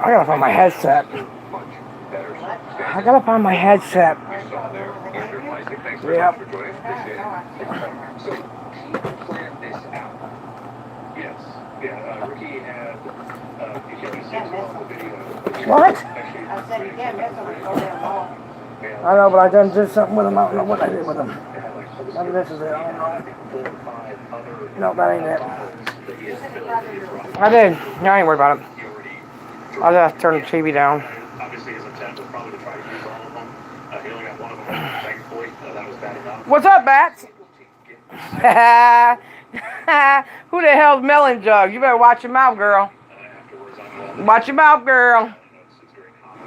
I gotta find my headset. I gotta find my headset. Yep. What? I said you can't miss them when you go down low. I know, but I done did something with them. I don't know what I did with them. Maybe this is it. I don't know. No, that ain't it. I did. No, I ain't worried about it. I'll just turn the TV down. What's up, Bats? Who the hell's Melon Jug? You better watch your mouth, girl. Watch your mouth, girl.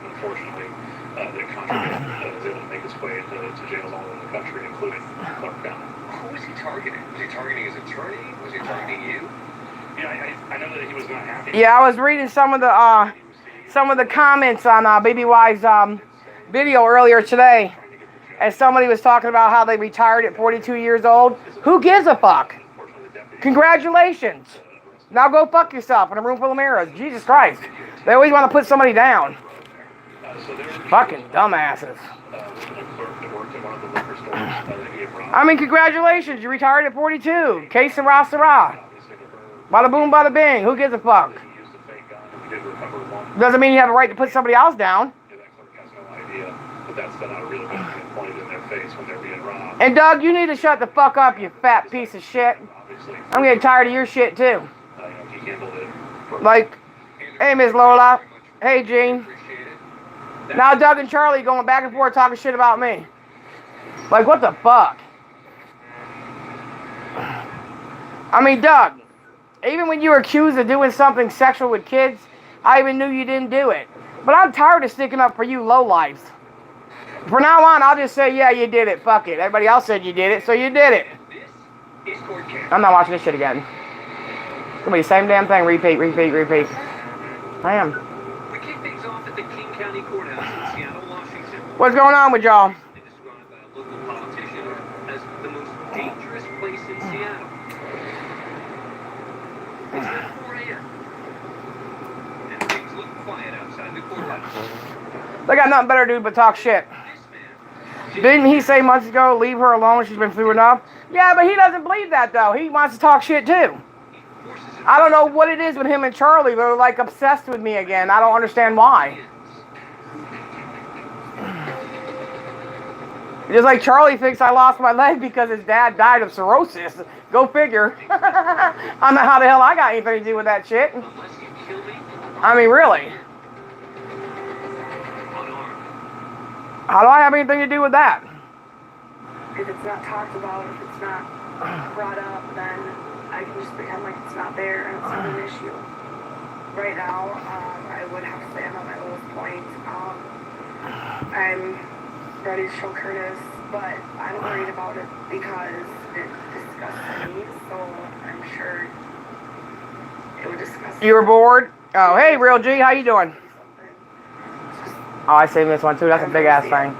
Unfortunately, the contraband was able to make its way to jails all over the country, including Clark County. Who was he targeting? Was he targeting his attorney? Was he targeting you? Yeah, I know that he was not happy. Yeah, I was reading some of the comments on Baby Y's video earlier today, and somebody was talking about how they retired at 42 years old. Who gives a fuck? Congratulations. Now go fuck yourself in a room full of mirrors. Jesus Christ. They always want to put somebody down. Fucking dumbasses. I mean, congratulations. You retired at 42. Que sera, sera. Bada boom, bada bing. Who gives a fuck? Doesn't mean you have a right to put somebody else down. And Doug, you need to shut the fuck up, you fat piece of shit. I'm getting tired of your shit too. Like, hey, Miss Lola. Hey, Gene. Now Doug and Charlie going back and forth talking shit about me. Like, what the fuck? I mean, Doug, even when you were accused of doing something sexual with kids, I even knew you didn't do it. But I'm tired of sticking up for you lowlifes. From now on, I'll just say, yeah, you did it. Fuck it. Everybody else said you did it, so you did it. I'm not watching this shit again. It's gonna be the same damn thing. Repeat, repeat, repeat. I am. We kick things off at the King County Courthouse in Seattle, Washington. What's going on with y'all? They describe a local politician as the most dangerous place in Seattle. It's at 4 a.m. and things look quiet outside the courthouse. They got nothing better to do but talk shit. Didn't he say months ago, leave her alone, she's been through enough? Yeah, but he doesn't believe that, though. He wants to talk shit, too. I don't know what it is with him and Charlie. They're, like, obsessed with me again. I don't understand why. Just like Charlie thinks I lost my leg because his dad died of cirrhosis. Go figure. I don't know how the hell I got anything to do with that shit. I mean, really. How do I have anything to do with that? If it's not talked about, if it's not brought up, then I can just pretend like it's not there and it's not an issue. Right now, I would have to say I'm at my lowest point. I'm ready to show Curtis, but I'm worried about it because it disgusts me, so I'm sure it would disgust me. You were bored? Oh, hey, Real G, how you doing? Oh, I saved this one too. That's a big ass thing.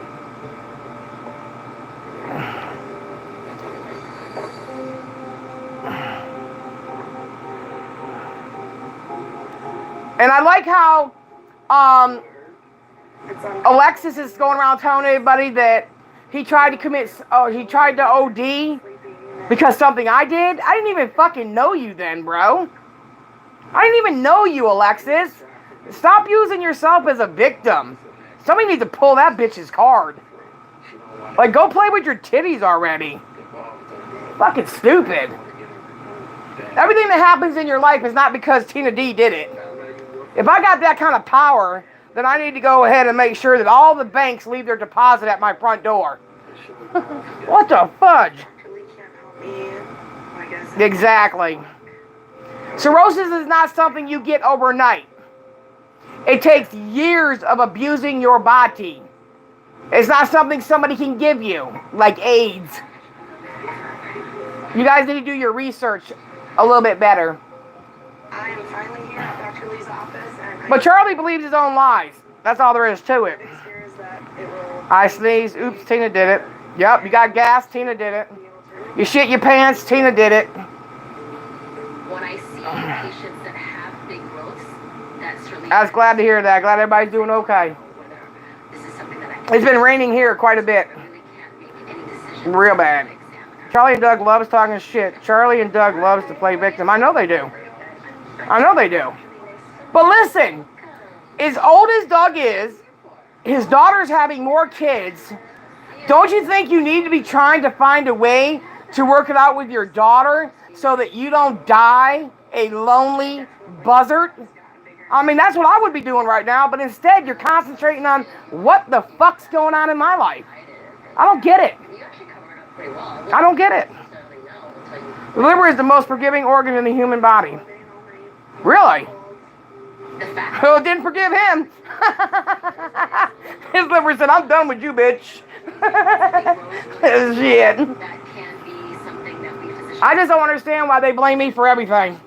And I like how Alexis is going around telling everybody that he tried to OD because something I did. I didn't even fucking know you then, bro. I didn't even know you, Alexis. Stop using yourself as a victim. Somebody needs to pull that bitch's card. Like, go play with your titties already. Fucking stupid. Everything that happens in your life is not because Tina D did it. If I got that kind of power, then I need to go ahead and make sure that all the banks leave their deposit at my front door. What the fudge? Exactly. Cirrhosis is not something you get overnight. It takes years of abusing your body. It's not something somebody can give you, like AIDS. You guys need to do your research a little bit better. I am finally here at Dr. Lee's office. And But Charlie believes his own lies. That's all there is to it. I sneeze. Oops, Tina did it. Yep, you got gas. Tina did it. You shit your pants. Tina did it. When I see patients that have big growths, that certainly I was glad to hear that. Glad everybody's doing okay. It's been raining here quite a bit. Real bad. Charlie and Doug loves talking shit. Charlie and Doug loves to play victim. I know they do. I know they do. But listen, as old as Doug is, his daughter's having more kids. Don't you think you need to be trying to find a way to work it out with your daughter so that you don't die a lonely buzzard? I mean, that's what I would be doing right now, but instead you're concentrating on what the fuck's going on in my life. I don't get it. I don't get it. The liver is the most forgiving organ in the human body. Really? Oh, didn't forgive him. His liver said, I'm done with you, bitch. Shit. I just don't understand why they blame me for everything.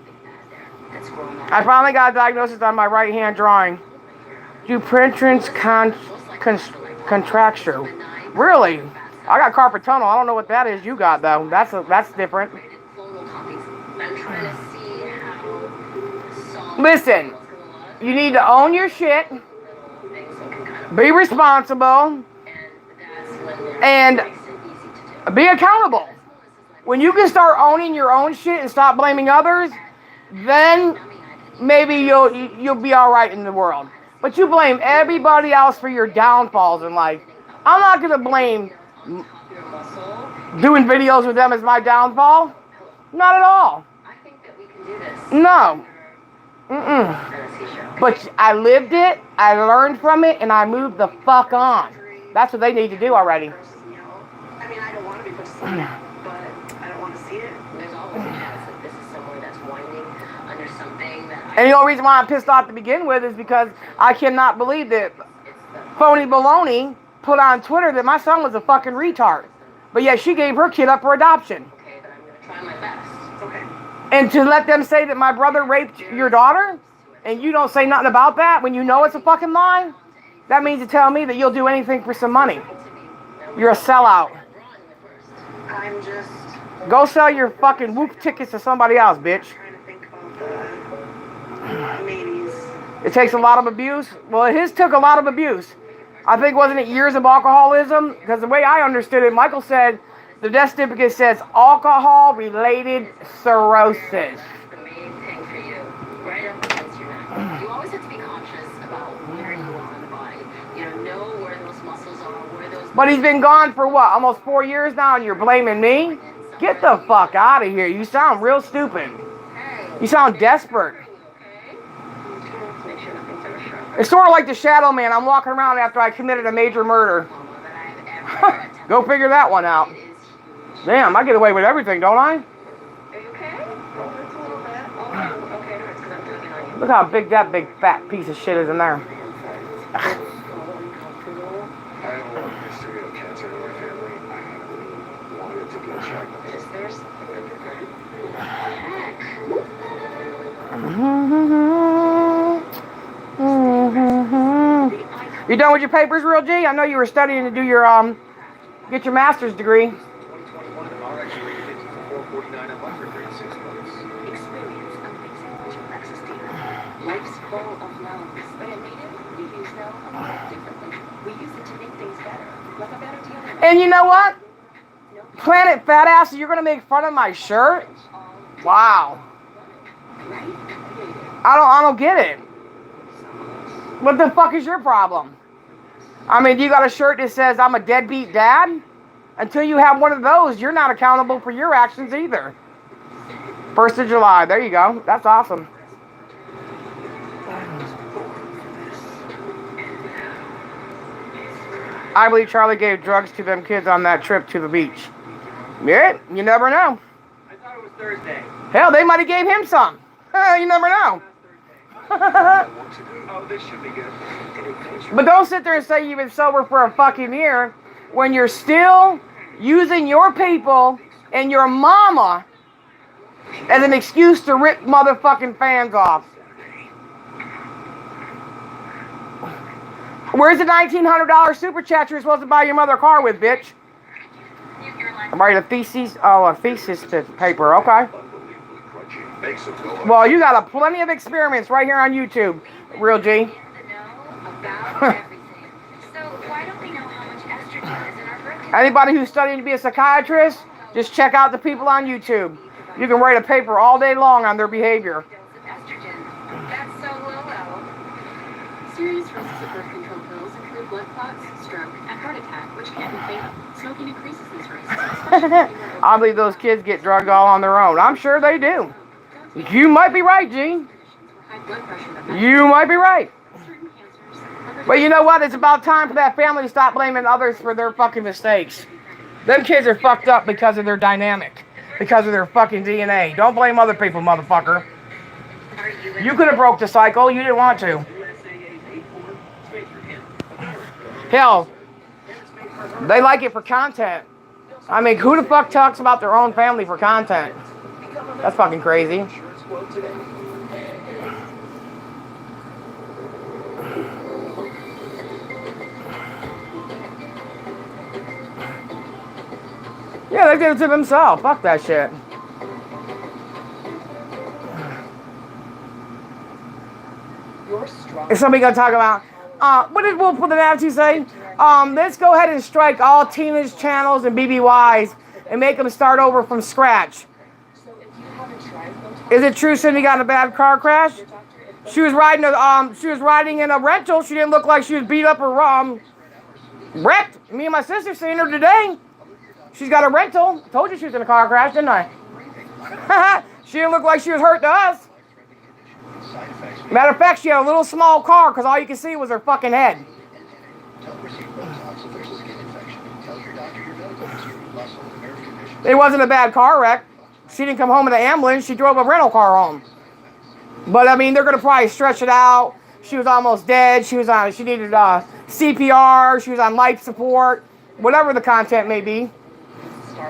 I finally got a diagnosis on my right hand drawing. Dupuytren's contracture. Really? I got carpal tunnel. I don't know what that is you got, though. That's different. Listen, you need to own your shit, be responsible, and be accountable. When you can start owning your own shit and stop blaming others, then maybe you'll be all right in the world. But you blame everybody else for your downfalls in life. I'm not going to blame doing videos with them as my downfall. Not at all. No. But I lived it, I learned from it, and I moved the fuck on. That's what they need to do already. I mean, I don't want to be put to sleep, but I don't want to see it. There's always a chance that this is someone that's whining under something that... And the only reason why I'm pissed off to begin with is because I cannot believe that phony baloney put on Twitter that my son was a fucking retard. But yet she gave her kid up for adoption. Okay, but I'm going to try my best. Okay. And to let them say that my brother raped your daughter, and you don't say nothing about that when you know it's a fucking lie, that means to tell me that you'll do anything for some money. You're a sellout. I'm just... Go sell your fucking whoop tickets to somebody else, bitch. trying to think about the maybes. It takes a lot of abuse. Well, his took a lot of abuse. I think, wasn't it years of alcoholism? Because the way I understood it, Michael said, the death certificate says alcohol-related cirrhosis. The main thing for you, right up against your neck. You always have to be conscious about where you are in the body. You know where those muscles are, where those... But he's been gone for what, almost 4 years now, and you're blaming me? Get the fuck out of here. You sound real stupid. You sound desperate. It's sort of like the Shadow Man. I'm walking around after I committed a major murder. Go figure that one out. Damn, I get away with everything, don't I? Are you okay? It's a little bit. Okay, it hurts because I'm tugging on you. Look how big that big fat piece of shit is in there. I have a long history of cancer in my family. I wanted to get checked. Is there something? You done with your papers, Real G? I know you were studying to do your get your master's degree. 2021, our actually rated it for 449 and left for 36 months. Experience amazing with your Lexus dealer. Life's full of loans, but at Native, we use them a little differently. We use it to make things better, like a better deal. And you know what? Planet Fat Ass, you're gonna make fun of my shirt? Wow. I don't get it. What the fuck is your problem? I mean, you got a shirt that says I'm a deadbeat dad? Until you have one of those, you're not accountable for your actions either. 1st of July, there you go. That's awesome. I believe Charlie gave drugs to them kids on that trip to the beach. Yeah, you never know. I thought it was Thursday. Hell, they might have gave him some. You never know. Oh, this should be good. But don't sit there and say you've been sober for a fucking year when you're still using your people and your mama as an excuse to rip motherfucking fans off. Where's the $1,900 super chat you're supposed to buy your mother a car with, bitch? I'm writing a thesis paper, okay. Well, you got plenty of experiments right here on YouTube. Real G. In the know about everything. So why don't we know how much estrogen is in our birth control? Anybody who's studying to be a psychiatrist, just check out the people on YouTube. You can write a paper all day long on their behavior. Dose of estrogen. That's so low. Serious risks of birth control pills include blood clots, stroke, and heart attack, which can be fatal. Smoking increases these risks. I believe those kids get drugged all on their own. I'm sure they do. You might be right, Gene. High blood pressure that You might be right. certain cancers. But you know what? It's about time for that family to stop blaming others for their fucking mistakes. Them kids are fucked up because of their dynamic. Because of their fucking DNA. Don't blame other people, motherfucker. You could have broke the cycle. You didn't want to. Hell, they like it for content. I mean, who the fuck talks about their own family for content? That's fucking crazy. Yeah, they did it to themselves. Fuck that shit. Is somebody gonna talk about? What did Wolf with an Attitude say? Let's go ahead and strike all teenage channels and BBYs and make them start over from scratch. Is it true Cindy got in a bad car crash? She was riding in a rental. She didn't look like she was beat up or wrecked. Me and my sister seen her today. She's got a rental. I told you she was in a car crash, didn't I? She didn't look like she was hurt to us. Matter of fact, she had a little small car because all you could see was her fucking head. It wasn't a bad car wreck. She didn't come home in an ambulance. She drove a rental car home. But I mean, they're gonna probably stretch it out. She was almost dead. She needed CPR. She was on life support. Whatever the content may be.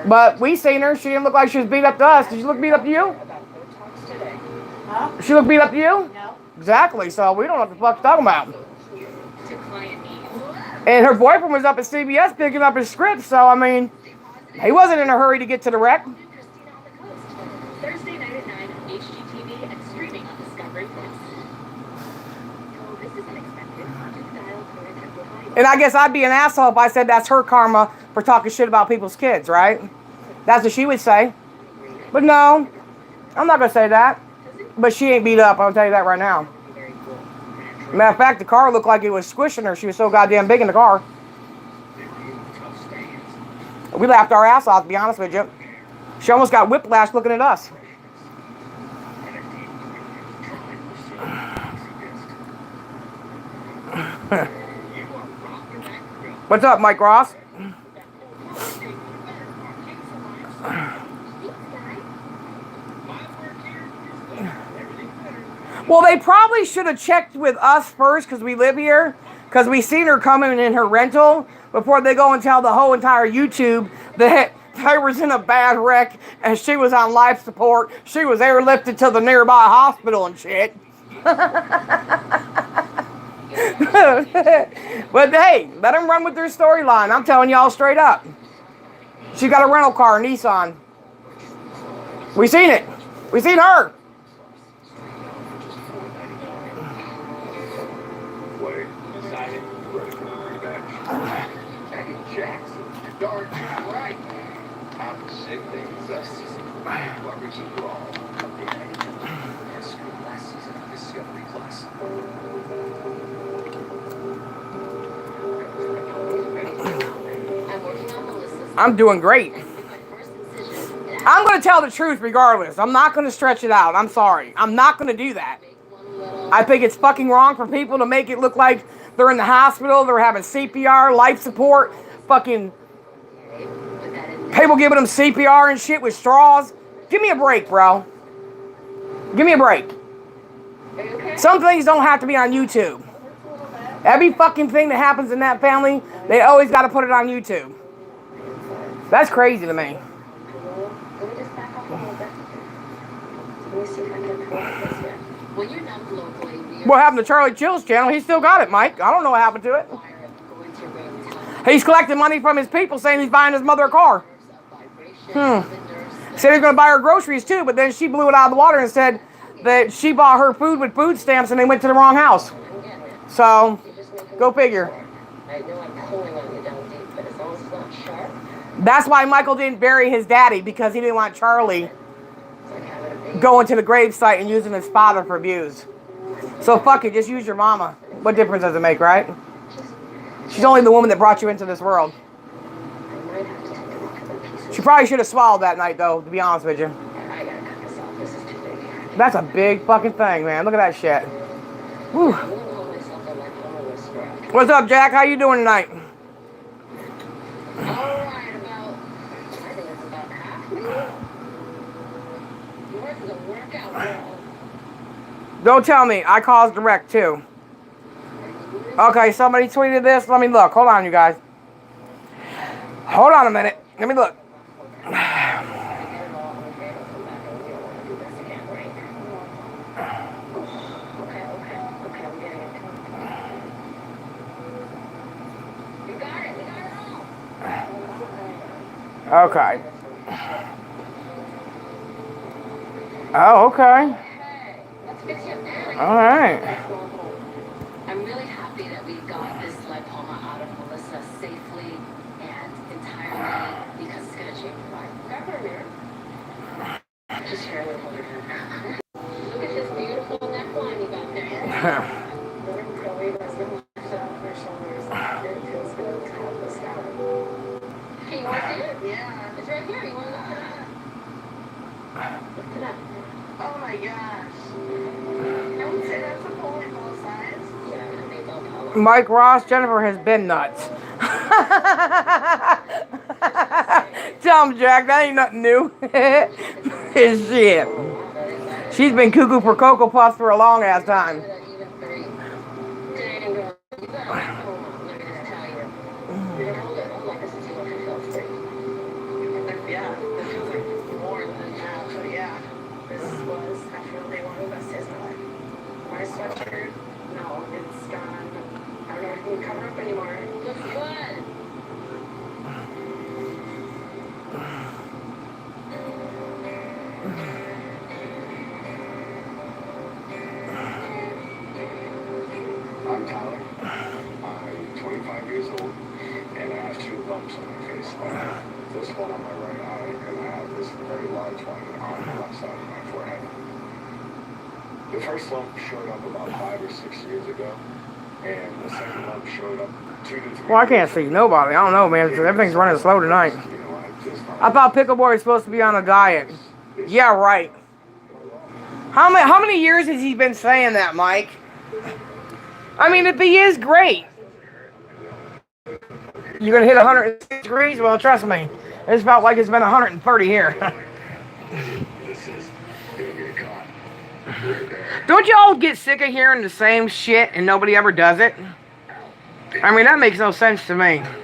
But we seen her. She didn't look like she was beat up to us. Did she look beat up to you? Huh? She look beat up to you? No. Exactly. So we don't know what the fuck she's talking about. And her boyfriend was up at CBS picking up his script. So I mean, he wasn't in a hurry to get to the wreck. Thursday night at 9 on HGTV and streaming on Discovery Plus. Oh, this is unexpected. Dial current amplified. And I guess I'd be an asshole if I said that's her karma for talking shit about people's kids, right? That's what she would say. But no, I'm not gonna say that. But she ain't beat up, I'll tell you that right now. Matter of fact, the car looked like it was squishing her. She was so goddamn big in the car. We laughed our ass off, to be honest with you. She almost got whiplash looking at us. What's up, Mike Ross? Well, they probably should have checked with us first because we live here. Because we seen her coming in her rental before they go and tell the whole entire YouTube that they was in a bad wreck and she was on life support. She was airlifted to the nearby hospital and shit. But hey, let them run with their storyline. I'm telling y'all straight up. She got a rental car, a Nissan. We seen it. We seen her. Jackson, darn right. Opposite things us. Barbecue brawl. School classes and Discovery Plus. I'm working on Melissa's. I'm doing great. I'm going to tell the truth regardless. I'm not going to stretch it out. I'm sorry. I'm not going to do that. I think it's fucking wrong for people to make it look like they're in the hospital, they're having CPR, life support, fucking people giving them CPR and shit with straws. Give me a break, bro. Give me a break. Some things don't have to be on YouTube. Every fucking thing that happens in that family, they always got to put it on YouTube. That's crazy to me. When you're not locally, What happened to Charlie Chill's channel? He still got it, Mike. I don't know what happened to it. He's collecting money from his people saying he's buying his mother a car. Said he's going to buy her groceries too, but then she blew it out of the water and said, that she bought her food with food stamps and they went to the wrong house. So, go figure. I know I'm pulling on you down deep, but as long as it's not sharp, That's why Michael didn't bury his daddy, because he didn't want Charlie it's like having a baby. going to the gravesite and using his father for views. So fuck it, just use your mama. What difference does it make, right? She's only the woman that brought you into this world. I might have to take a look at the pieces. She probably should have swallowed that night, though, to be honest with you. I gotta cut this off. This is too big. That's a big fucking thing, man. Look at that shit. Whew. I'm gonna call myself a lifetime whisperer. What's up, Jack? How you doing tonight? Alright, about, I think it's about half, maybe? Yours is a workout, girl. Don't tell me. I caused the wreck, too. Okay, somebody tweeted this. Let me look. Hold on, you guys. Hold on a minute. Let me look. Okay, I'm getting it. You got it, we got it all. Okay. Oh, okay. Okay, let's fix your attic. All right. I'm really happy that we got this lipoma out of Melissa safely and entirely because it's gonna change your life. Grab her a mirror. Just here, I'm gonna hold her hand. Look at this beautiful neckline you got there. Little curly resin left out on her shoulders. It feels good to have this out. Hey, you wanna see it? Yeah. It's right here. You wanna look it up? Lift it up. Oh my gosh. I would say that's a polar ball size. Yeah, and they both hollow. Mike Ross, Jennifer has been nuts. Tell him, Jack, that ain't nothing new. It's shit. She's been cuckoo for Cocoa Puffs for a long ass time. Yeah, this feels like more than half, but yeah. This was definitely one of the best days of my life. My sweatshirt, no, it's gone. I don't know if it can cover up anymore. Looks good. I'm Tyler. I'm 25 years old, and I have 2 bumps on my face. This one on my right eye, and I have this very large one on the left side of my forehead. The first lump showed up about 5 or 6 years ago, and the second lump showed up 2 to 3. Well, I can't see nobody. I don't know, man. Everything's running slow tonight. You know, I thought Pickle Boy was supposed to be on a diet. Yeah, right. How many years has he been saying that, Mike? I mean, if he is, great. You're going to hit 106 degrees? Well, trust me. It's felt like it's been 130 here. This is gonna get caught. Right there. Don't you all get sick of hearing the same shit and nobody ever does it? I mean, that makes no sense to me. Currently,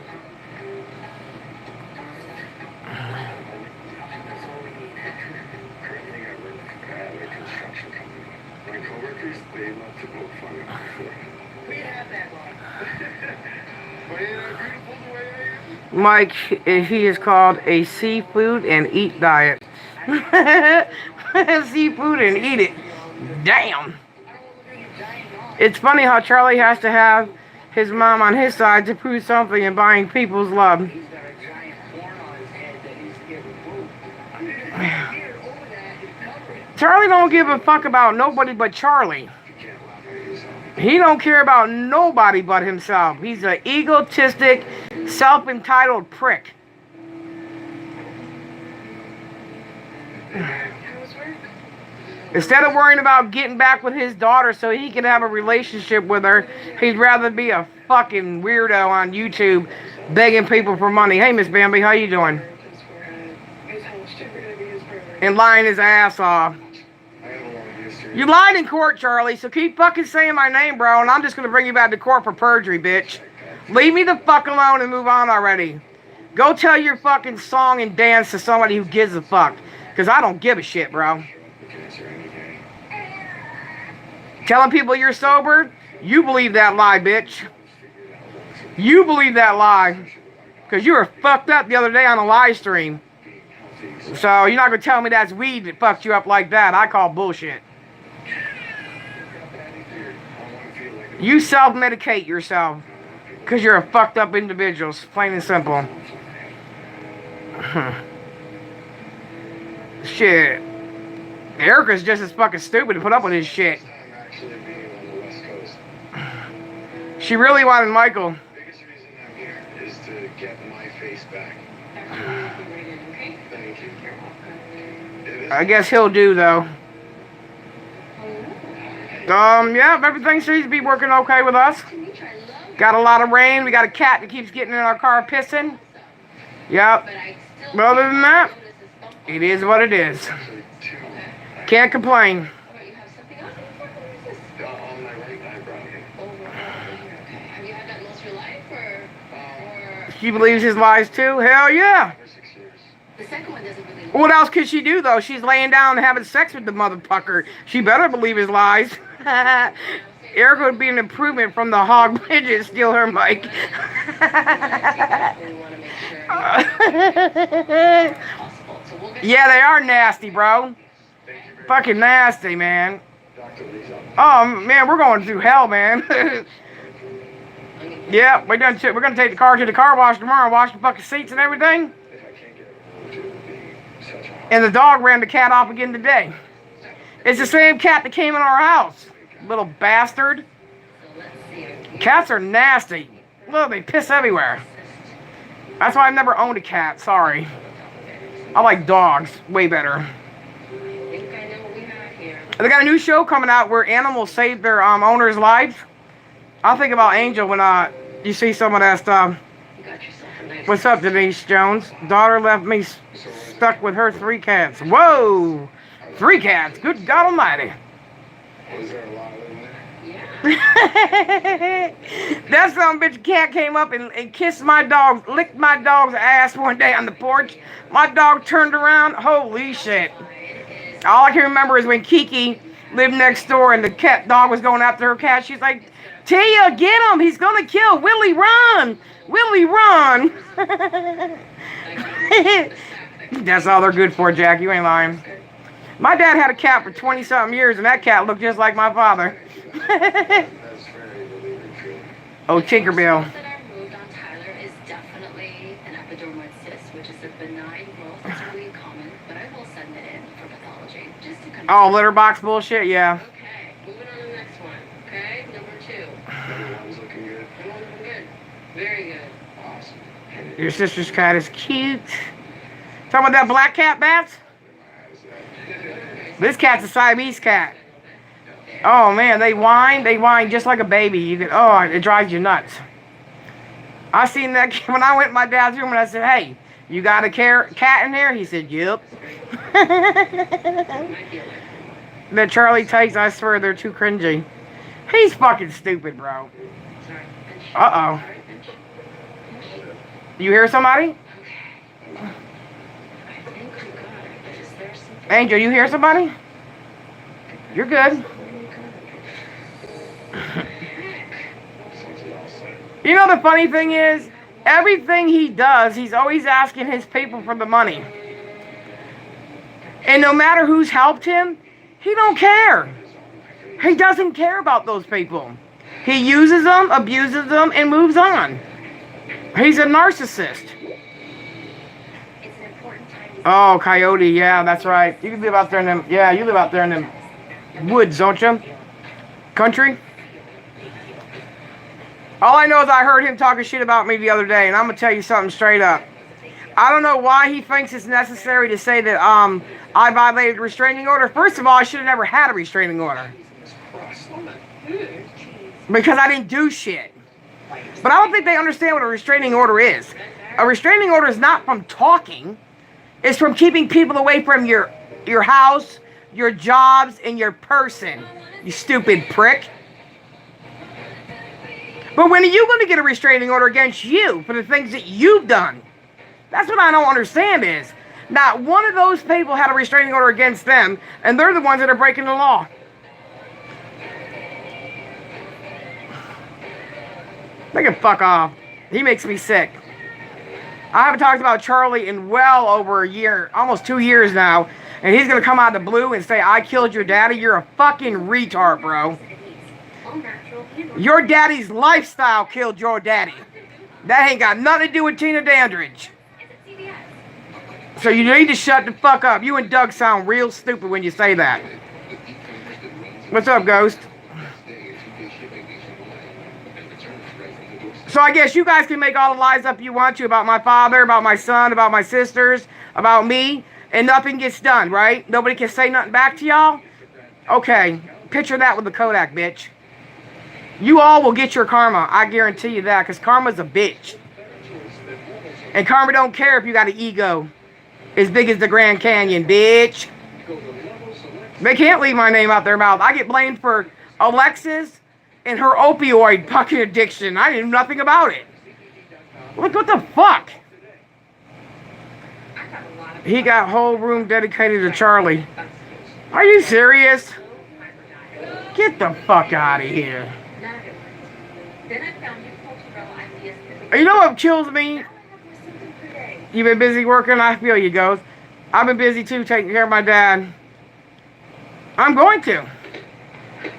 I work at a construction company. My coworkers, they love to poke fun at me for it. We have that one. But ain't I beautiful the way I am? Mike, he is called a seafood and eat diet. Seafood and eat it. Damn. It's funny how Charlie has to have his mom on his side to prove something in buying people's love. He's got a giant horn on his head that needs to get removed. I mean, if you over that, you cover it. Charlie don't give a fuck about nobody but Charlie. You can't laugh at yourself. He don't care about nobody but himself. He's an egotistic, self-entitled prick. Instead of worrying about getting back with his daughter so he can have a relationship with her, he'd rather be a fucking weirdo on YouTube begging people for money. Hey, Miss Bambi, how you doing? And lying his ass off. I have a long history. You lied in court, Charlie, so keep fucking saying my name, bro, and I'm just gonna bring you back to court for perjury, bitch. Leave me the fuck alone and move on already. Go tell your fucking song and dance to somebody who gives a fuck. Because I don't give a shit, bro. You can answer anything. Telling people you're sober, you believe that lie, bitch. You believe that lie. Because you were fucked up the other day on a live stream. So you're not going to tell me that's weed that fucked you up like that. I call bullshit. You self-medicate yourself. Because you're a fucked up individual. Plain and simple. Shit. Erica's just as fucking stupid to put up with his shit. She really wanted Michael. The biggest reason I'm here is to get my face back. Thank you. I guess he'll do, though. Yeah, everything seems to be working okay with us. Got a lot of rain. We got a cat that keeps getting in our car pissing. Yep. But other than that, it is what it is. Can't complain. On my right eyebrow. Have you had that most of your life, or She believes his lies too? Hell yeah. For 6 years. the second one doesn't really? What else could she do, though? She's laying down and having sex with the motherfucker. She better believe his lies. Erica would be an improvement from the hog midget steal her mic. We want to make sure possible. So we'll get Yeah, they are nasty, bro. Thank you very Fucking nasty, man. Dr. Lee's up. Oh, man, we're going through hell, man. Yeah, we're gonna take the car to the car wash tomorrow, wash the fucking seats and everything. If I can't get it, it would be such a And the dog ran the cat off again today. It's the same cat that came in our house. Little bastard. Cats are nasty. Look, they piss everywhere. That's why I've never owned a cat. Sorry. I like dogs way better. I think I know what we have here. They got a new show coming out where animals save their owners' lives. I think about Angel when you see some of that stuff. You got yourself a nice. What's up, Denise Jones? Daughter left me stuck with her 3 cats. Whoa! 3 cats. Good God Almighty. Was there a lot of them there? Yeah. That son of a bitch cat came up and kissed my dog, licked my dog's ass one day on the porch. My dog turned around. Holy shit. All I can remember is when Kiki lived next door and the cat dog was going after her cat. She's like, Tia, get him. He's going to kill Willie. Run. Willie, run. That's all they're good for, Jack. You ain't lying. My dad had a cat for 20-something years, and that cat looked just like my father. That's very relieving feeling. Oh, Tinkerbell. That are moved on Tyler is definitely an epidermoid cyst, which is a benign growth. It's really common, but I will send it in for pathology just to confirm. Oh, litter box bullshit, yeah. Okay, moving on to the next one. Okay, number 2. Everyone's looking good. Everyone looking good. Very good. Awesome. Your sister's cat is cute. Talking about that black cat, Bats? This cat's a Siamese cat. Oh, man, they whine just like a baby. It drives you nuts. I seen that when I went in my dad's room and I said, hey, you got a cat in there? He said, yep. That Charlie takes, I swear they're too cringy. He's fucking stupid, bro. Uh-oh. You hear somebody? Angel, you hear somebody? You're good. You know the funny thing is, everything he does, he's always asking his people for the money. And no matter who's helped him, he don't care. He doesn't care about those people. He uses them, abuses them, and moves on. He's a narcissist. It's an important time. Oh, Coyote, yeah, that's right. You live out there in them, yeah, you live out there in them woods, don't you? Country? All I know is I heard him talking shit about me the other day, and I'm gonna tell you something straight up. I don't know why he thinks it's necessary to say that I violated a restraining order. First of all, I should have never had a restraining order. Because I didn't do shit. But I don't think they understand what a restraining order is. A restraining order is not from talking. It's from keeping people away from your house, your jobs, and your person. You stupid prick. But when are you going to get a restraining order against you for the things that you've done? That's what I don't understand is, not one of those people had a restraining order against them, and they're the ones that are breaking the law. They can fuck off. He makes me sick. I haven't talked about Charlie in well over a year, almost 2 years now, and he's going to come out of the blue and say, I killed your daddy. You're a fucking retard, bro. all natural. Your daddy's lifestyle killed your daddy. That ain't got nothing to do with Tina Dandridge. So you need to shut the fuck up. You and Doug sound real stupid when you say that. What's up, Ghost? So I guess you guys can make all the lies up you want to about my father, about my son, about my sisters, about me, and nothing gets done, right? Nobody can say nothing back to y'all? Okay, picture that with the Kodak, bitch. You all will get your karma, I guarantee you that, because karma's a bitch. And karma don't care if you got an ego as big as the Grand Canyon, bitch. They can't leave my name out their mouth. I get blamed for Alexis and her opioid fucking addiction. I knew nothing about it. Look, what the fuck? He got whole room dedicated to Charlie. Are you serious? Get the fuck out of here. You know what kills me? You've been busy working? I feel you, Ghost. I've been busy too, taking care of my dad. I'm going to.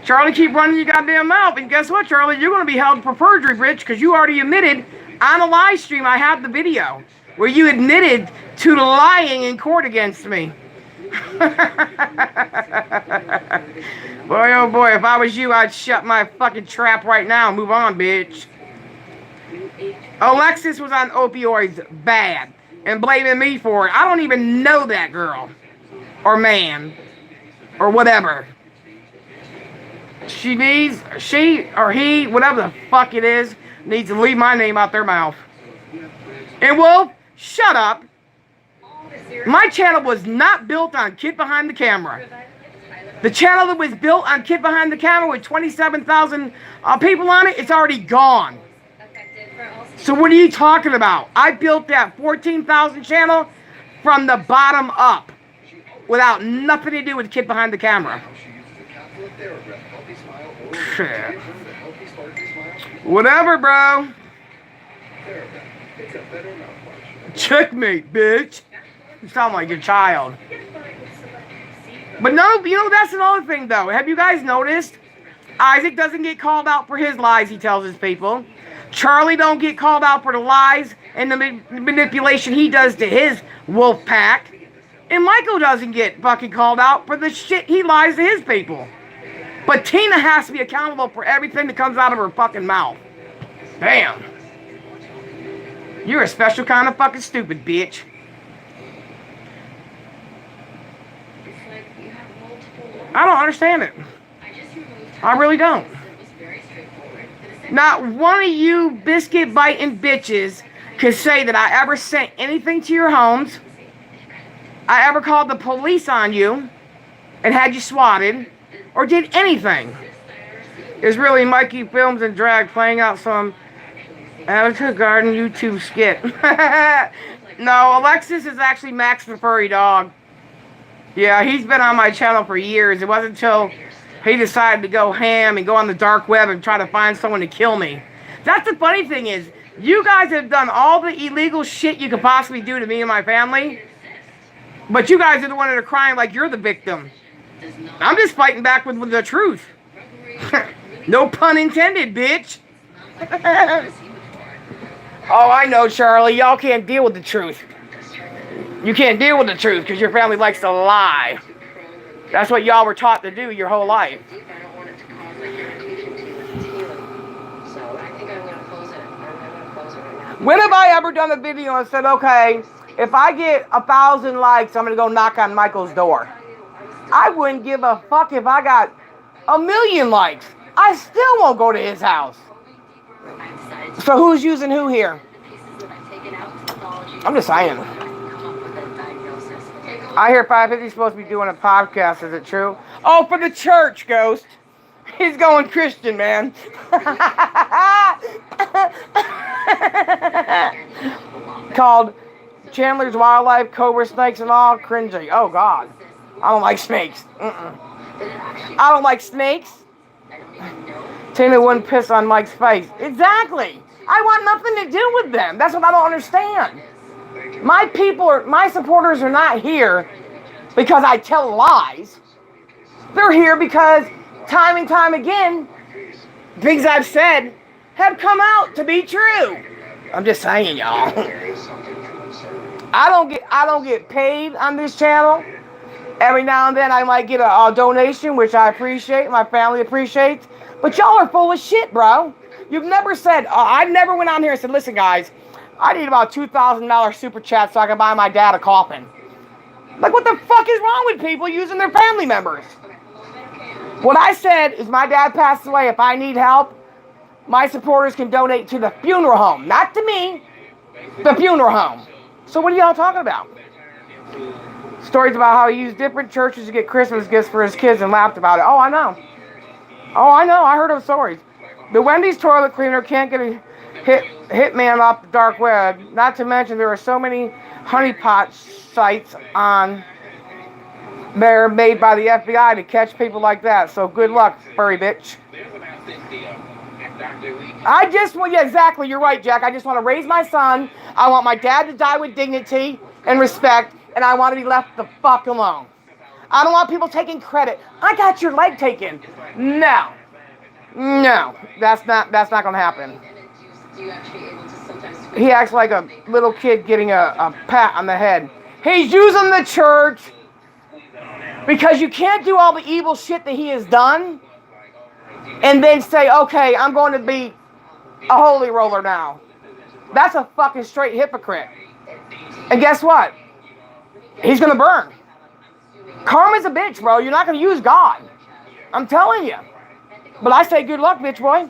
Charlie, keep running your goddamn mouth. And guess what, Charlie? You're going to be held for perjury, bitch, because you already admitted on a live stream. I have the video where you admitted to lying in court against me. Boy, oh boy, if I was you, I'd shut my fucking trap right now. Move on, bitch. Alexis was on opioids bad and blaming me for it. I don't even know that girl or man or whatever. She or he, whatever the fuck it is, needs to leave my name out their mouth. And Wolf, shut up. My channel was not built on Kid Behind the Camera. The channel that was built on Kid Behind the Camera with 27,000 people on it, it's already gone. So what are you talking about? I built that 14,000 channel from the bottom up without nothing to do with Kid Behind the Camera. Whatever, bro. Checkmate, bitch. You sound like your child. But no, you know, that's another thing, though. Have you guys noticed? Isaac doesn't get called out for his lies he tells his people. Charlie don't get called out for the lies and the manipulation he does to his wolf pack. And Michael doesn't get fucking called out for the shit he lies to his people. But Tina has to be accountable for everything that comes out of her fucking mouth. Damn. You're a special kind of fucking stupid, bitch. I don't understand it. I really don't. Not one of you biscuit biting bitches could say that I ever sent anything to your homes. I ever called the police on you and had you swatted or did anything. It's really Mikey Films and Drag playing out some Avatar Garden YouTube skit. No, Alexis is actually Max the Furry Dog. Yeah, he's been on my channel for years. It wasn't until he decided to go ham and go on the dark web and try to find someone to kill me. That's the funny thing is, you guys have done all the illegal shit you could possibly do to me and my family. But you guys are the one that are crying like you're the victim. I'm just fighting back with the truth. No pun intended, bitch. Oh, I know, Charlie. Y'all can't deal with the truth. You can't deal with the truth because your family likes to lie. That's what y'all were taught to do your whole life. When have I ever done a video and said, okay, if I get 1,000 likes, I'm going to go knock on Michael's door? I wouldn't give a fuck if I got 1,000,000 likes. I still won't go to his house. So who's using who here? I'm just saying. I hear 550 is supposed to be doing a podcast. Is it true? Oh, for the church, Ghost. He's going Christian, man. Called Chandler's Wildlife, Cobra Snakes and all. Cringy. Oh, God. I don't like snakes. I don't like snakes. Tina wouldn't piss on Mike's face. Exactly. I want nothing to do with them. That's what I don't understand. My supporters are not here because I tell lies. They're here because time and time again, things I've said have come out to be true. I'm just saying, y'all. I don't get paid on this channel. Every now and then I might get a donation, which I appreciate, my family appreciates. But y'all are full of shit, bro. You've never said, I never went on here and said, listen, guys, I need about $2,000 super chat so I can buy my dad a coffin. Like, what the fuck is wrong with people using their family members? What I said is my dad passed away. If I need help, my supporters can donate to the funeral home. Not to me, the funeral home. So what are y'all talking about? Stories about how he used different churches to get Christmas gifts for his kids and laughed about it. Oh, I know. I heard those stories. The Wendy's toilet cleaner can't get a hitman off the dark web. Not to mention there are so many honeypot sites on there made by the FBI to catch people like that. So good luck, furry bitch. Yeah, exactly. You're right, Jack. I just want to raise my son. I want my dad to die with dignity and respect, and I want to be left the fuck alone. I don't want people taking credit. I got your leg taken. No, that's not gonna happen. He acts like a little kid getting a pat on the head. He's using the church because you can't do all the evil shit that he has done and then say, okay, I'm going to be a holy roller now. That's a fucking straight hypocrite. And guess what? He's going to burn. Karma's a bitch, bro. You're not going to use God. I'm telling you. But I say good luck, bitch boy.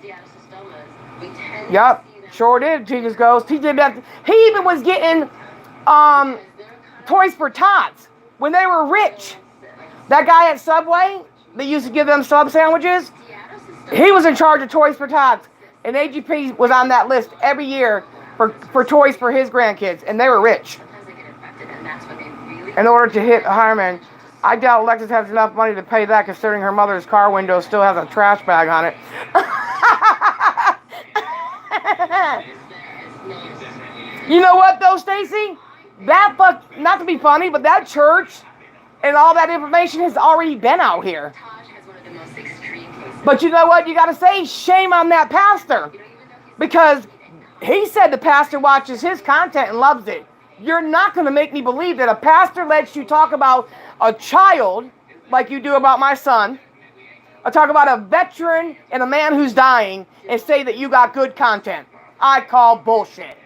Yep, sure did, Jesus Ghost. He did that. He even was getting Toys for Tots when they were rich. That guy at Subway that used to give them sub sandwiches, he was in charge of Toys for Tots. And AGP was on that list every year for toys for his grandkids. And they were rich. In order to hit Harmon, I doubt Alexis has enough money to pay that, considering her mother's car window still has a trash bag on it. You know what, though, Stacy? Not to be funny, but that church and all that information has already been out here. But you know what? You got to say shame on that pastor. Because he said the pastor watches his content and loves it. You're not going to make me believe that a pastor lets you talk about a child like you do about my son, or talk about a veteran and a man who's dying and say that you got good content. I call bullshit.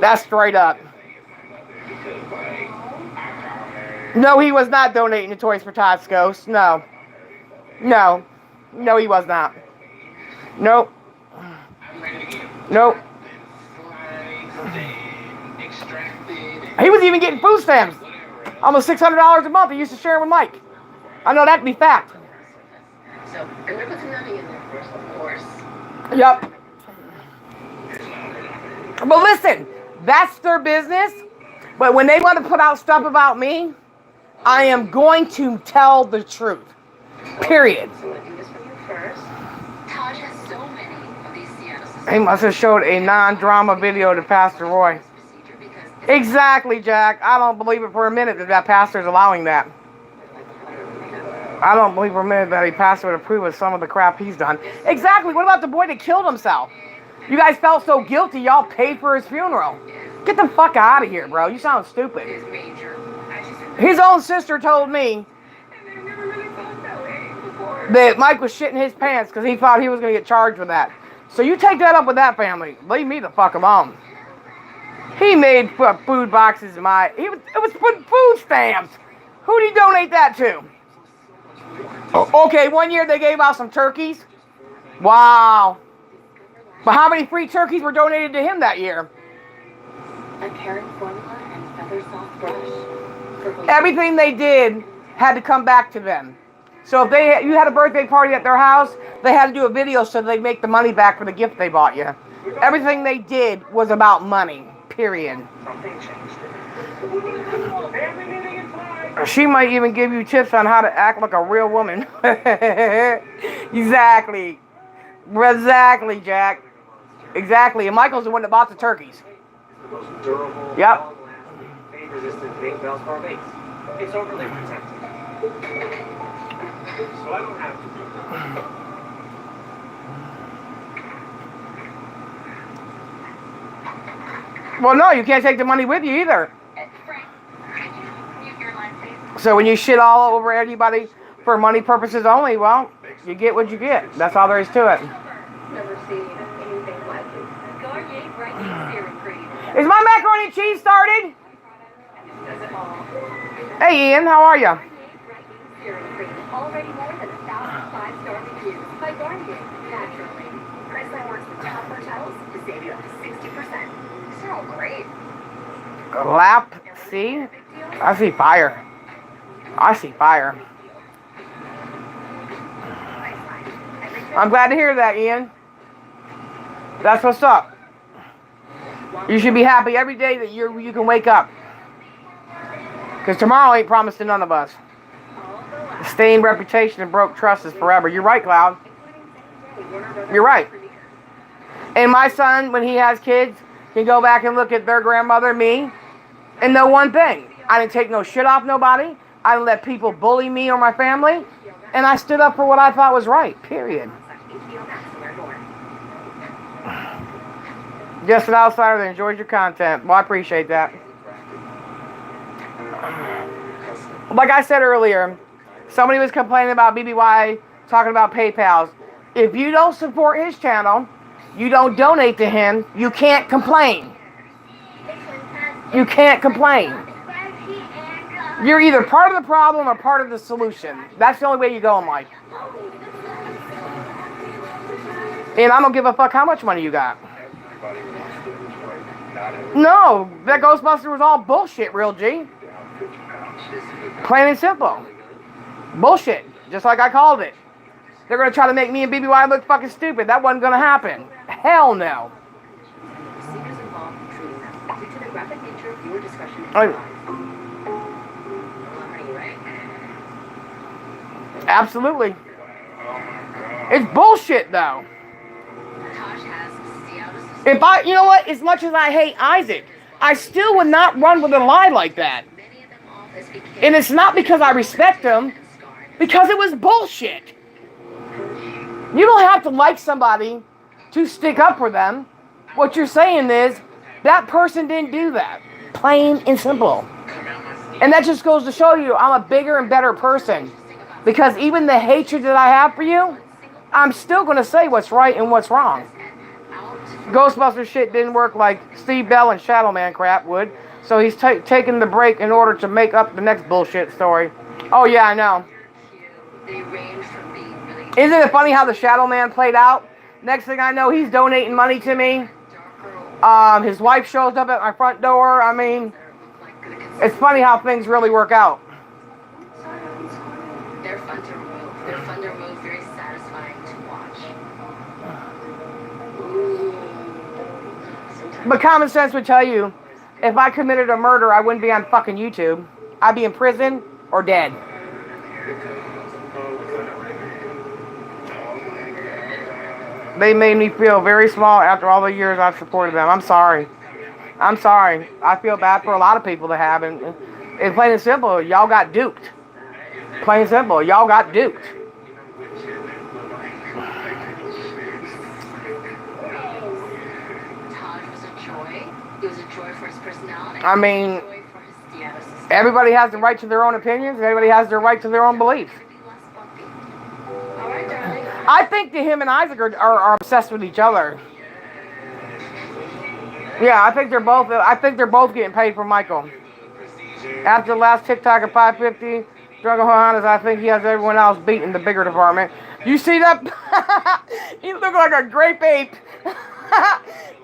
That's straight up. No, he was not donating to Toys for Tots, Ghost. No, he was not. Nope. He was even getting food stamps. Almost $600 a month. He used to share with Mike. I know that to be fact. So, and they're putting nothing in there, of course. Yep. But listen, that's their business. But when they want to put out stuff about me, I am going to tell the truth. Period. So I do this for you first. Taj has so many of these Seattle. He must have showed a non-drama video to Pastor Roy. Exactly, Jack. I don't believe it for a minute that pastor's allowing that. I don't believe for a minute that a pastor would approve of some of the crap he's done. Exactly. What about the boy that killed himself? You guys felt so guilty, y'all paid for his funeral. Get the fuck out of here, bro. You sound stupid. His own sister told me that Mike was shitting his pants because he thought he was going to get charged with that. So you take that up with that family. Leave me the fuck alone. He made food boxes in it was food stamps. Who'd he donate that to? Okay, one year they gave out some turkeys. Wow. But how many free turkeys were donated to him that year? A caring formula and feather soft brush. Everything they did had to come back to them. So if you had a birthday party at their house, they had to do a video so they'd make the money back for the gift they bought you. Everything they did was about money. Period. She might even give you tips on how to act like a real woman. Exactly, Jack. Exactly. And Michael's the one that bought the turkeys. Yep. It's overly protected. So I don't have to. Well, no, you can't take the money with you either. Frank, could you mute your line, please? So when you shit all over anybody for money purposes only, well, you get what you get. That's all there is to it. Never seen anything like it. Garnier Brightening Serum Cream. Is my macaroni and cheese started? Does it all. Hey, Ian, how are you? Garnier Brightening Serum Cream. Already more than 1,000 5-star reviews by Garnier. Naturally. Priceline works with top hotels to save you up to 60%. These are all great. Lap, see? I see fire. I see fire. I'm glad to hear that, Ian. That's what's up. You should be happy every day that you can wake up. Because tomorrow ain't promised to none of us. Stained reputation and broke trust is forever. You're right, Cloud. You're right. And my son, when he has kids, can go back and look at their grandmother, me, and know one thing. I didn't take no shit off nobody. I didn't let people bully me or my family. And I stood up for what I thought was right, period. Just an outsider that enjoys your content. Well, I appreciate that. Like I said earlier, somebody was complaining about BBY talking about PayPals. If you don't support his channel, you don't donate to him, you can't complain. You can't complain. You're either part of the problem or part of the solution. That's the only way you go in life. And I don't give a fuck how much money you got. No, that Ghostbuster was all bullshit, real G. Plain and simple. Bullshit. Just like I called it. They're going to try to make me and BBY look fucking stupid. That wasn't going to happen. Hell no. Absolutely. It's bullshit, though. If I, you know what? As much as I hate Isaac, I still would not run with a lie like that. And it's not because I respect him, because it was bullshit. You don't have to like somebody to stick up for them. What you're saying is, that person didn't do that. Plain and simple. And that just goes to show you I'm a bigger and better person. Because even the hatred that I have for you, I'm still going to say what's right and what's wrong. Ghostbuster shit didn't work like Steve Bell and Shadow Man crap would. So he's taking the break in order to make up the next bullshit story. Oh yeah, I know. Isn't it funny how the Shadow Man played out? Next thing I know, he's donating money to me. His wife shows up at my front door. I mean, it's funny how things really work out. They're fun to remove. They're fun to remove. Very satisfying to watch. But common sense would tell you, if I committed a murder, I wouldn't be on fucking YouTube. I'd be in prison or dead. They made me feel very small after all the years I've supported them. I'm sorry. I'm sorry. I feel bad for a lot of people that have. And plain and simple, y'all got duped. Plain and simple, y'all got duped. Taj was a joy. He was a joy for his personality. I mean, A joy for his status. everybody has the right to their own opinions. Everybody has the right to their own beliefs. All right, darling. I think that him and Isaac are obsessed with each other. Yeah, I think they're both getting paid for Michael. After the last TikTok at 550, Drunken Johannes, I think he has everyone else beat in the bigger department. You see that? He looked like a grape ape.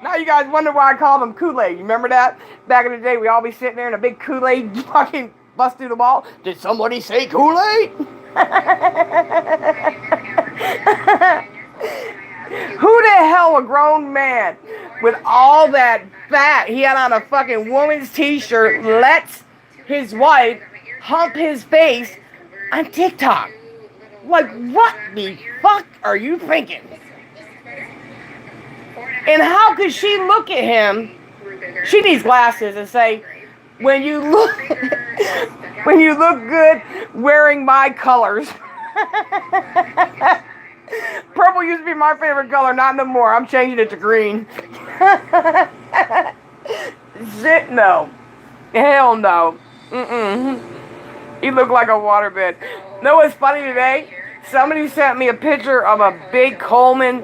Now you guys wonder why I called him Kool-Aid. You remember that? Back in the day, we all be sitting there in a big Kool-Aid fucking bust through the wall. Did somebody say Kool-Aid? Who the hell, a grown man with all that fat he had on a fucking woman's t-shirt, lets his wife hump his face on TikTok? Like, what the fuck are you thinking? And how could she look at him? She needs glasses and say, when you look good wearing my colors. Purple used to be my favorite color, not no more. I'm changing it to green. Shit, no. Hell no. Mm-mm. He looked like a waterbed. You know what's funny today? Somebody sent me a picture of a big Coleman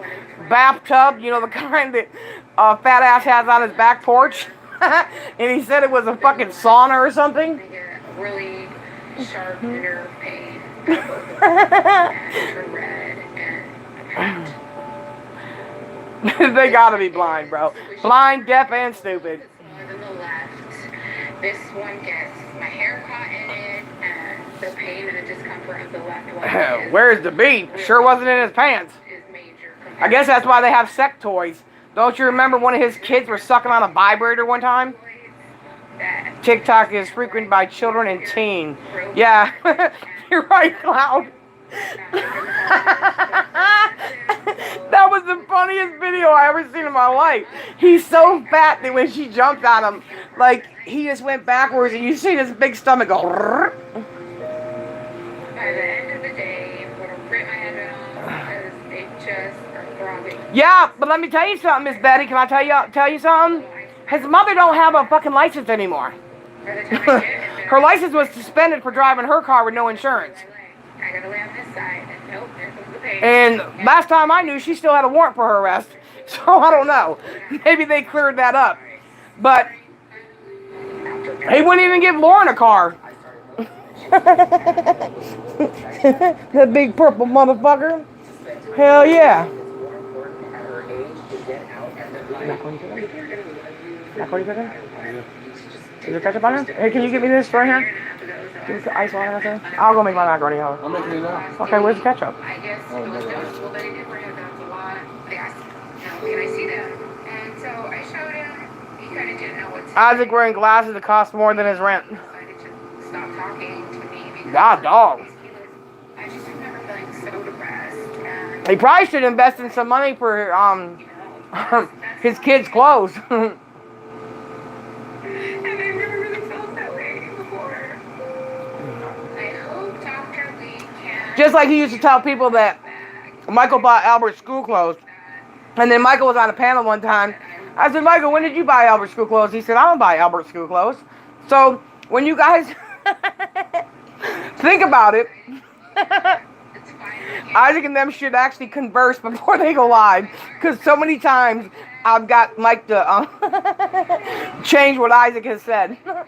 bathtub. You know, the kind that fat ass has on his back porch. And he said it was a fucking sauna or something. I get a really sharp nerve pain. And turn red and They gotta be blind, bro. Blind, deaf, and stupid. it's more than the left. This one gets my hair caught in it, and the pain and the discomfort of the left one is, Where's the beef? Sure wasn't in his pants. is major. I guess that's why they have sex toys. Don't you remember one of his kids was sucking on a vibrator one time? That TikTok is frequented by children and teen. Yeah, you're right, Cloud. That was the funniest video I ever seen in my life. He's so fat that when she jumped on him, like, he just went backwards and you see his big stomach go. by the end of the day, I'm gonna rip my head off because they just are throbbing. Yeah, but let me tell you something, Miss Betty. Can I tell you something? His mother don't have a fucking license anymore. By the time I get it, Her license was suspended for driving her car with no insurance. I gotta lay on this side, and nope, there comes the pain. And last time I knew, she still had a warrant for her arrest. So I don't know. Maybe they cleared that up. But he wouldn't even give Lauren a car. That big purple motherfucker. Hell yeah. Is there ketchup on it? Hey, can you give me this right here? Give me the ice water right there. I'll go make my macaroni. I'm making it now. Okay, where's the ketchup? I guess it was noticeable that he did bring it down a lot. They asked, can I see that? And so I showed him. He kind of didn't know what to Isaac wearing glasses that cost more than his rent. He decided to stop talking to me because God, dog. I just remember feeling so depressed. And, He probably should invest in some money for his kids' clothes. and I never really felt that way before. I hope Dr. Lee can. Just like he used to tell people that Michael bought Albert's school clothes. And then Michael was on a panel one time. I said, Michael, when did you buy Albert's school clothes? He said, I don't buy Albert's school clothes. So when you guys think about it, It's fine. Isaac and them should actually converse before they go live. Because so many times I've got Mike to change what Isaac has said. If I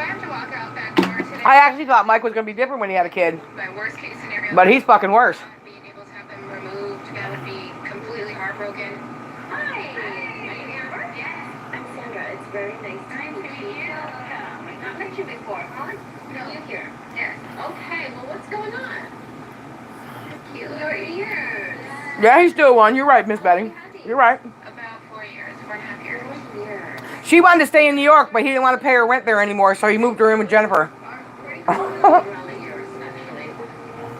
have to walk out that door today, I actually thought Mike was going to be different when he had a kid. my worst case scenario. But he's fucking worse. Being able to have them removed, that would be completely heartbroken. Hi. Yes. I'm Sandra. It's very nice to meet you. I've not met you before, huh? No, you're here. Yes. Okay. Well, what's going on? Cute. Your ears. Yeah, he's still one. You're right, Miss Betty. You're right. About 4 years, 4.5 years. 4 years. She wanted to stay in New York, but he didn't want to pay her rent there anymore, so he moved her in with Jennifer. Around the years, actually.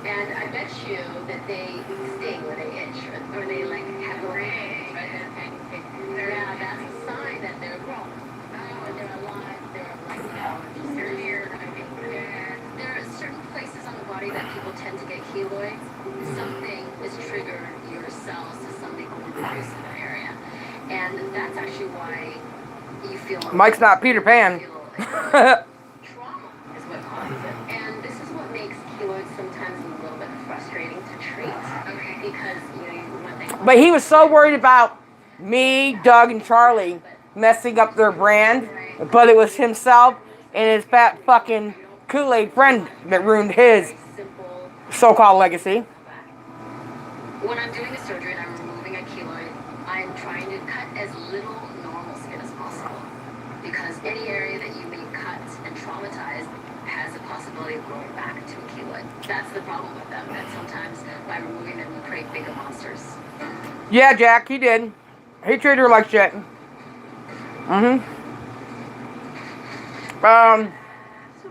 And I bet you that they sting when they itch or they like have a ring. Yeah, that's a sign that they're grown. They're alive. They're like, just they're here. There are certain places on the body that people tend to get keloids. Something is triggered your cells to something produce in that area. And that's actually why you feel Mike's not Peter Pan. trauma is what causes it. And this is what makes keloids sometimes a little bit frustrating to treat. Okay. Because, when they But he was so worried about me, Doug, and Charlie messing up their brand, but it was himself and his fat fucking Kool-Aid friend that ruined his simple. so-called legacy. When I'm doing a surgery and I'm removing a keloid, I'm trying to cut as little normal skin as possible. Because any area that you may cut and traumatize has a possibility of growing back to a keloid. That's the problem with them, that sometimes by removing them, you create bigger monsters. Yeah, Jack, he did. He treated her like shit. So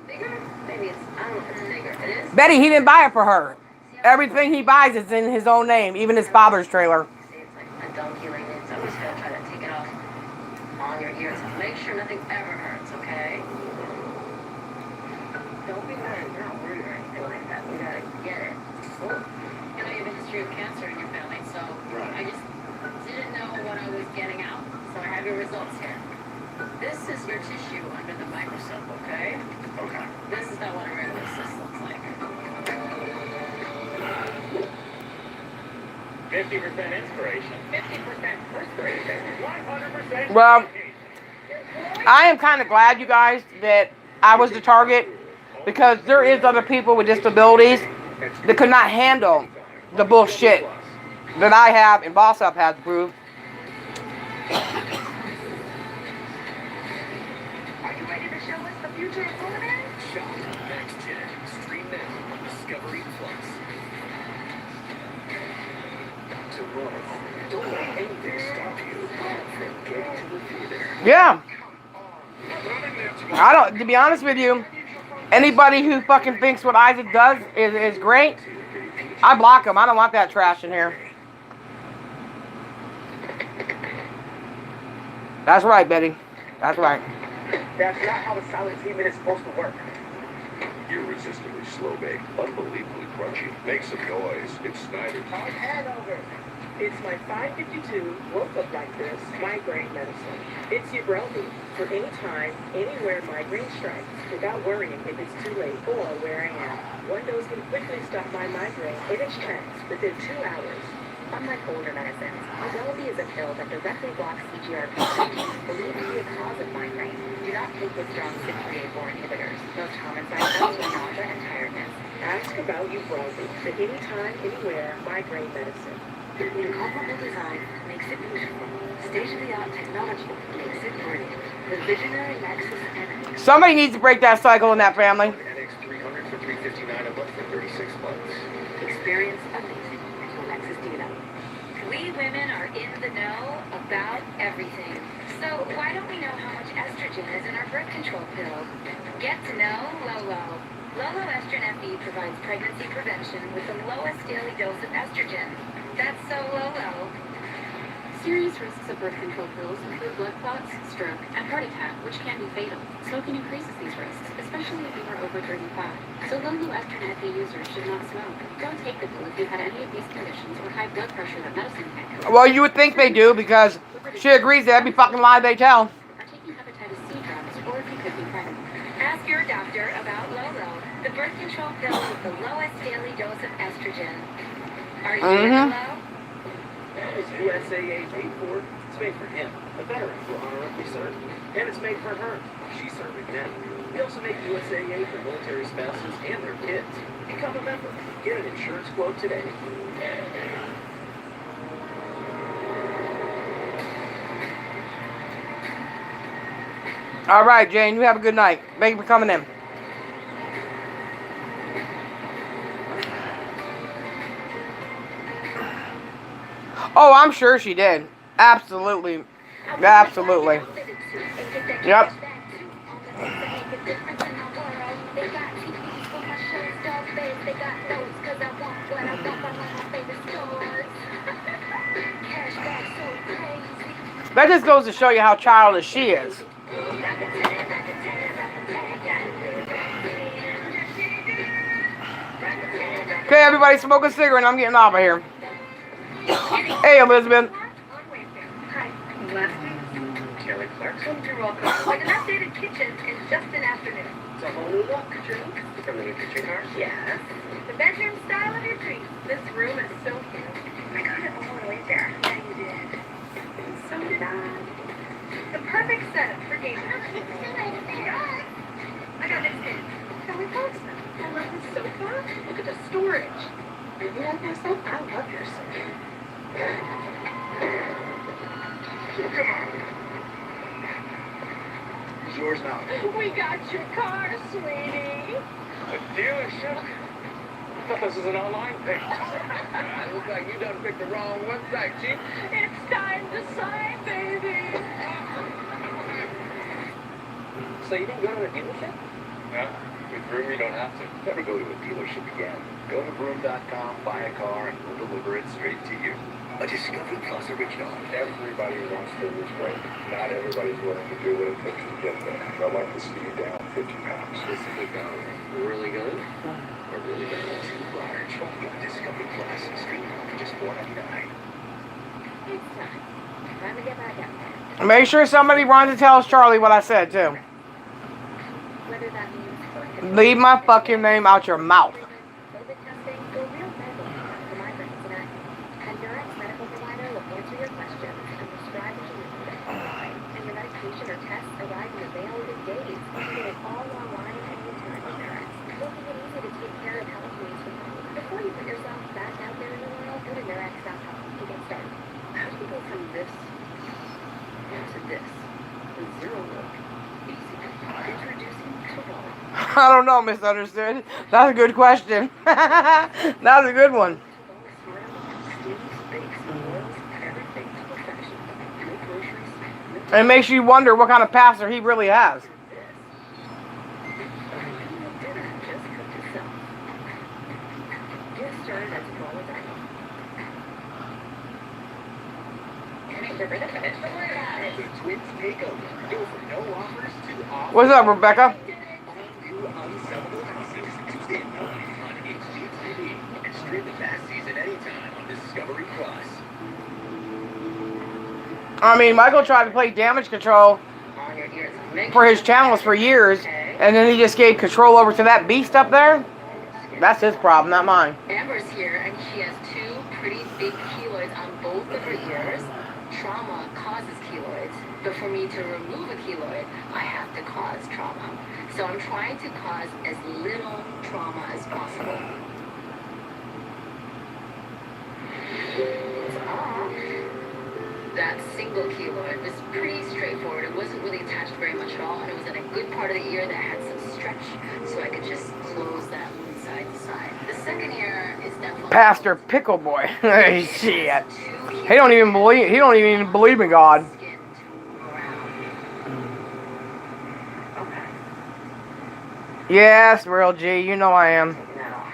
bigger? Maybe it's, I don't know if it's bigger. It is. Betty, he didn't buy it for her. Everything he buys is in his own name, even his father's trailer. See, it's like undunculated, so I'm just gonna try to take it off on your ears. Make sure nothing ever hurts, okay? Don't be worried. You're not worried or anything like that. We gotta get it. Oh. You have a history of cancer in your family, so I just didn't know what I was getting out. So I had have your results here. This is your tissue under the microscope, okay? Okay. This is not what a regular cyst looks like. 50% inspiration. 50% perspiration. 100% Well, I am kind of glad, you guys, that I was the target, because there is other people with disabilities that could not handle the bullshit that I have and Boss Up has proved. Are you ready to show us the future of culinary? Shop next gen. Stream now on Discovery Plus. Tomorrow, don't let anything stop you from getting to the theater. Yeah. I don't, to be honest with you, anybody who fucking thinks what Isaac does is great, I block him. I don't want that trash in here. That's right, Betty. That's right. That's not how the silent treatment is supposed to work. Irresistibly slow-baked, unbelievably crunchy. Make some noise. It's Snyder. I've had over. It's my 552 woke up like this migraine medicine. It's Ubrelvy for any time, anywhere migraine strikes, without worrying if it's too late or where I am. One dose can quickly stop my migraine in its tracks within 2 hours. Unlike older medicines, Ubrelvy is a pill that directly blocks CGRP, believed to be a cause of migraine. Do not take with strong CYP3A4 inhibitors. Most common side effects are nausea and tiredness. Ask about Ubrelvy for any time, anywhere migraine medicine. The incomparable design makes it beautiful. State-of-the-art technology makes it brilliant. The visionary Nexus Energy. Somebody needs to break that cycle in that family. NX300 for $359 a month for 36 months. Experience amazing with Nexus Data. We women are in the know about everything. So why don't we know how much estrogen is in our birth control pill? Get to know Lolo. Lolo Estrin FE provides pregnancy prevention with the lowest daily dose of estrogen. That's so Lolo. Serious risks of birth control pills include blood clots, stroke, and heart attack, which can be fatal. Smoking increases these risks, especially if you are over 35. So Lolo Estrin FE users should not smoke. Don't take the pill if you had any of these conditions or high blood pressure that medicine can cure. Well, you would think they do, because she agrees that every fucking lie they tell. Are taking hepatitis C drugs, or if you could be pregnant. Ask your doctor about Lolo, the birth control pill with the lowest daily dose of estrogen. Are you in the low? That was USAA paid for. It's made for him, a veteran who honorably served. And it's made for her. She's serving now. We also make USAA for military spouses and their kids. Become a member. Get an insurance quote today. All right, Jane, you have a good night. Thank you for coming in. Oh, I'm sure she did. Absolutely. Absolutely. Yep. That just goes to show you how childish she is. Okay, everybody smoke a cigarette. I'm getting off of here. Hey, Elizabeth. Hi. Last week, Kelly Clarkson. you're welcome. Like an updated kitchen in just an afternoon. It's a whole new look. Drinks? From the new kitchen car? Yes. The bedroom style of your dreams. This room is so cute. I got it all the way there. Yeah, you did. And so did I. The perfect setup for gaming. I got this in. Kelly Clarkson. I love this sofa. Look at the storage. You like my sofa? I love your sofa. Come on. It's yours now. We got your car, sweetie. A dealership? I thought this was an online page. It looks like you done picked the wrong website, Chief. It's time to sign, baby. So you didn't go to the dealership? No, with Vroom you don't have to. Never go to a dealership again. Go to Vroom.com, buy a car, and we'll deliver it straight to you. A Discovery Plus original. Everybody wants to lose weight. Not everybody's willing to do what it takes to get there. I'd like to see you down 50 pounds. This is really good or really bad. Too large. Only on Discovery Plus. Stream for just $4.99. It's time. Time to get back out there. Make sure somebody runs and tells Charlie what I said too. Whether that means Leave my fucking name out your mouth. COVID testing, or real medical treatment for migraines and acne. And your ex-medical provider will answer your questions and prescribe what you need. And your medication or tests arrive in the mail within days. You can get it all online anytime with Nurex. Making it easy to take care of health needs from home. Before you put yourself back out there in the world, go to Nurex.com to get started. How do you go from this to this with zero work? Easy. Introducing Kabbalah. I don't know, misunderstood. That's a good question. That's a good one. And it makes you wonder what kind of pastor he really has. The Twins takeover. Go from no offers to offers. What's up, Rebecca? New unsellable houses. Tuesday at 9 on HGTV. And stream the past season anytime on Discovery Plus. I mean, Michael tried to play damage control On your ears. Make for his channels for years, and then he just gave control over to that beast up there. That's his problem, not mine. Amber's here, and she has two pretty big keloids on both of her ears. Trauma causes keloids, but for me to remove a keloid, I have to cause trauma. So I'm trying to cause as little trauma as possible. It's off. That single keloid was pretty straightforward. It wasn't really attached very much at all, and it was in a good part of the ear that had some stretch, so I could just close that one side to side. The second ear is definitely Pastor Pickle Boy. Shit. He don't even believe in God. skin to move around. Okay. Yes, real G, you know I am. Taking that off.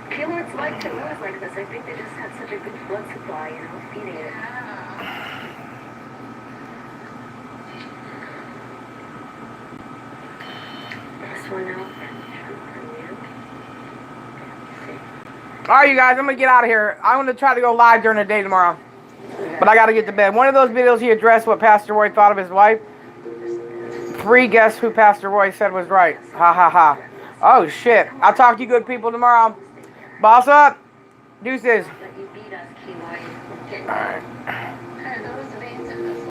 Keloids like to move like this. I think they just had such a good blood supply, you know, feeding it. This one out. Alright, you guys, I'm gonna get out of here. I'm gonna try to go live during the day tomorrow. But I gotta get to bed. One of those videos he addressed what Pastor Roy thought of his wife. 3 guess who Pastor Roy said was right. Ha ha ha. Oh shit. I'll talk to you good people tomorrow. Boss up. Deuces. But you beat us, keloid. Alright.